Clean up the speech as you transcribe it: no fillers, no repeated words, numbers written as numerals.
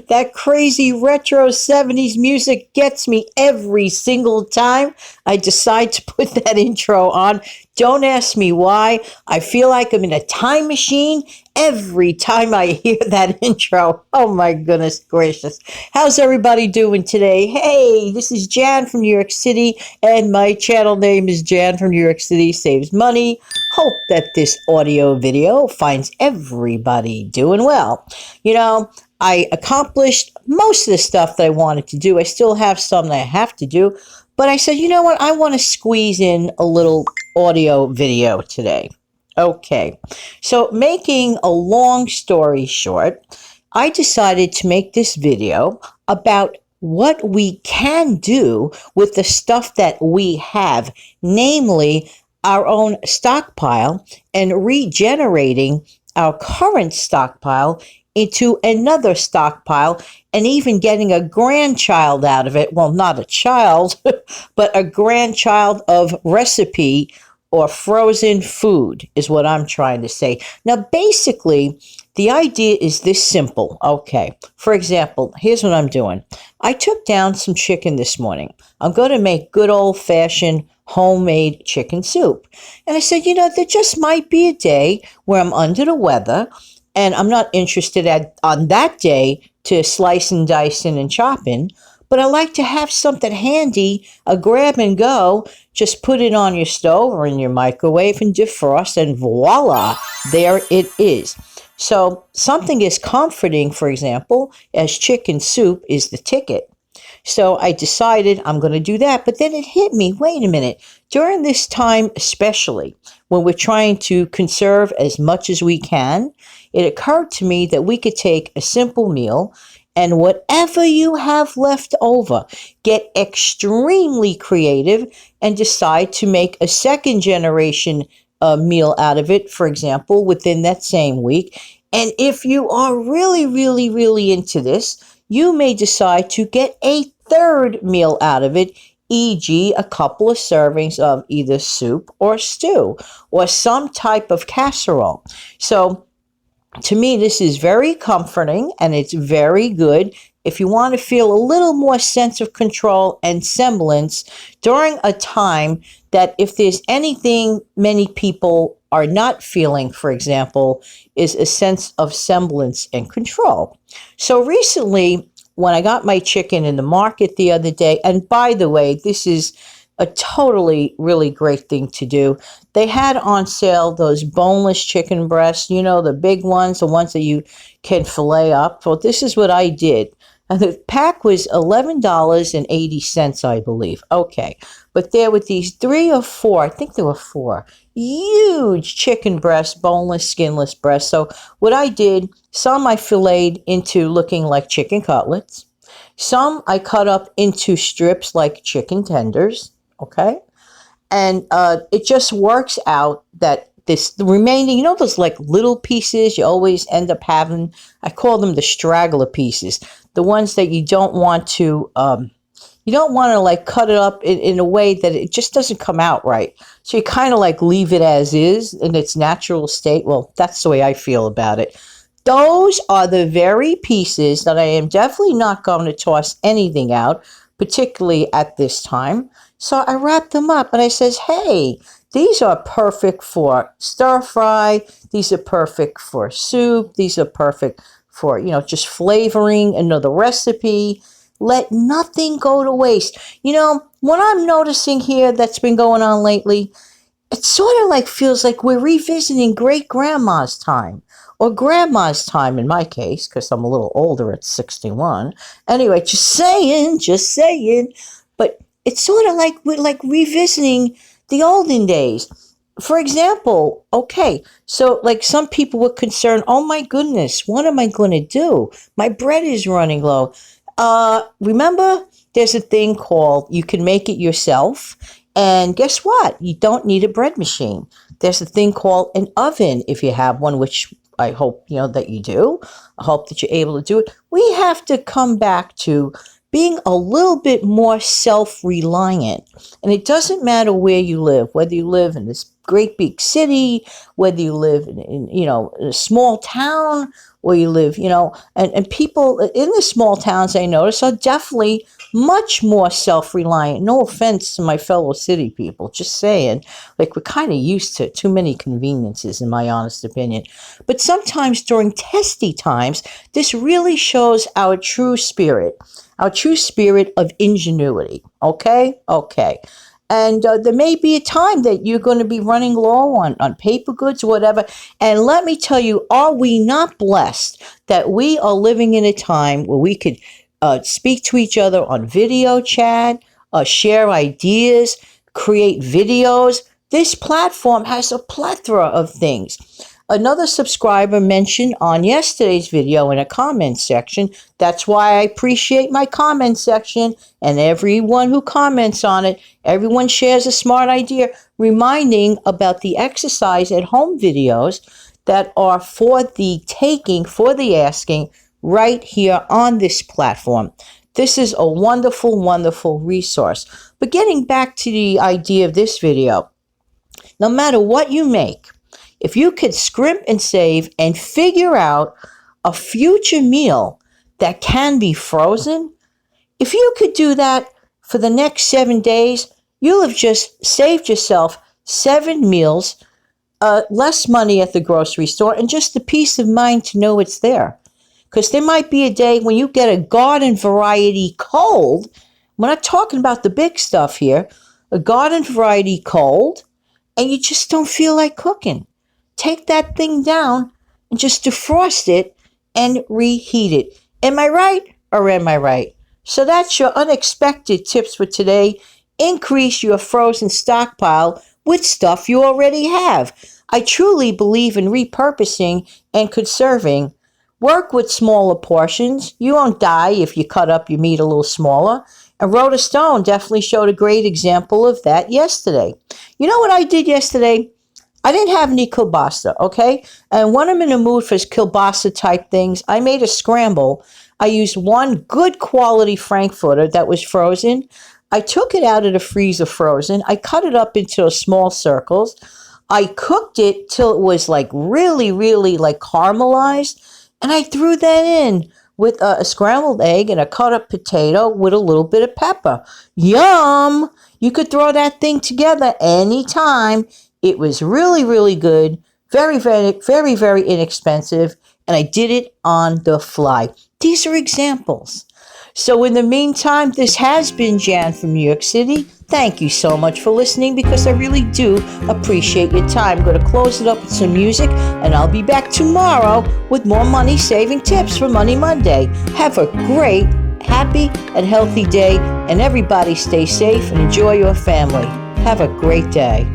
That crazy retro 70s music gets me every single time I decide to put that intro on. Don't ask me why. I feel like I'm in a time machine every time I hear that intro. Oh my goodness gracious. How's everybody doing today? Hey, this is Jan from New York City, and my channel name is Jan from New York City Saves Money. Hope that this audio video finds everybody doing well. I accomplished most of the stuff that I wanted to do. I still have some that I have to do, but I said, you know what? I want to squeeze in a little audio video today. Okay, so making a long story short, I decided to make this video about what we can do with the stuff that we have, namely our own stockpile, and regenerating our current stockpile into another stockpile, and even getting a grandchild out of it. Well, not a child, but a grandchild of recipe or frozen food is what I'm trying to say. Now, basically, the idea is this simple. Okay, for example, here's what I'm doing. I took down some chicken this morning. I'm going to make good old-fashioned homemade chicken soup. And I said, there just might be a day where I'm under the weather, and I'm not interested on that day to slice and dicing and chopping, but I like to have something handy, a grab and go. Just put it on your stove or in your microwave and defrost, and voila, there it is. So something as comforting, for example, as chicken soup is the ticket. So I decided I'm going to do that. But then it hit me, wait a minute. During this time, especially when we're trying to conserve as much as we can, it occurred to me that we could take a simple meal and whatever you have left over, get extremely creative and decide to make a second generation meal out of it, for example, within that same week. And if you are really, really, really into this, you may decide to get a third meal out of it, e.g., a couple of servings of either soup or stew or some type of casserole. So to me, this is very comforting and it's very good if you want to feel a little more sense of control and semblance during a time that, if there's anything many people are not feeling, for example, is a sense of semblance and control. So recently, when I got my chicken in the market the other day, and by the way, this is a totally really great thing to do. They had on sale those boneless chicken breasts, the big ones, the ones that you can fillet up. Well, this is what I did. And the pack was $11.80, I believe. Okay. But there were these 3 or 4, I think there were 4, huge chicken breasts, boneless, skinless breasts. So what I did, some I filleted into looking like chicken cutlets. Some I cut up into strips like chicken tenders. Okay. And it just works out that the remaining, those like little pieces you always end up having, I call them the straggler pieces, the ones that you don't want to like cut it up in a way that it just doesn't come out right. So you kind of like leave it as is in its natural state. Well, that's the way I feel about it. Those are the very pieces that I am definitely not going to toss anything out, particularly at this time. So I wrapped them up and I says, hey, these are perfect for stir fry. These are perfect for soup. These are perfect for, just flavoring another recipe. Let nothing go to waste. What I'm noticing here that's been going on lately, it sort of like feels like we're revisiting great grandma's time, or grandma's time in my case, because I'm a little older at 61. Anyway, just saying. But it's sort of like we're like revisiting the olden days. For example, okay, so like some people were concerned, oh my goodness, what am I going to do? My bread is running low. Remember, there's a thing called you can make it yourself. And guess what? You don't need a bread machine. There's a thing called an oven if you have one, which I hope, that you do. I hope that you're able to do it. We have to come back to being a little bit more self-reliant. And it doesn't matter where you live, whether you live in this great big city, whether you live in a small town, or you live, and people in the small towns, I notice, are definitely much more self-reliant. No offense to my fellow city people, just saying, like, we're kind of used to too many conveniences, in my honest opinion. But sometimes during testy times, this really shows our true spirit of ingenuity. Okay? Okay. And there may be a time that you're going to be running low on paper goods or whatever. And let me tell you, are we not blessed that we are living in a time where we could speak to each other on video chat, share ideas, create videos? This platform has a plethora of things. Another subscriber mentioned on yesterday's video in a comment section. That's why I appreciate my comment section and everyone who comments on it. Everyone shares a smart idea, reminding about the exercise at home videos that are for the taking, for the asking, right here on this platform. This is a wonderful, wonderful resource. But getting back to the idea of this video, no matter what you make, if you could scrimp and save and figure out a future meal that can be frozen, if you could do that for the next 7 days, you'll have just saved yourself 7 meals, less money at the grocery store, and just the peace of mind to know it's there. Because there might be a day when you get a garden variety cold. We're not talking about the big stuff here. A garden variety cold, and you just don't feel like cooking. Take that thing down and just defrost it and reheat it. Am I right or am I right? So that's your unexpected tips for today. Increase your frozen stockpile with stuff you already have. I truly believe in repurposing and conserving. Work with smaller portions. You won't die if you cut up your meat a little smaller. And Rhoda Stone definitely showed a great example of that yesterday. You know what I did yesterday? I didn't have any kielbasa, okay? And when I'm in the mood for kielbasa type things, I made a scramble. I used one good quality Frankfurter that was frozen. I took it out of the freezer frozen. I cut it up into small circles. I cooked it till it was like really, really like caramelized. And I threw that in with a scrambled egg and a cut up potato with a little bit of pepper. Yum! You could throw that thing together anytime. It was really, really good, very, very, very, very inexpensive, and I did it on the fly. These are examples. So in the meantime, this has been Jan from New York City. Thank you so much for listening, because I really do appreciate your time. I'm going to close it up with some music, and I'll be back tomorrow with more money-saving tips for Money Monday. Have a great, happy, and healthy day, and everybody stay safe and enjoy your family. Have a great day.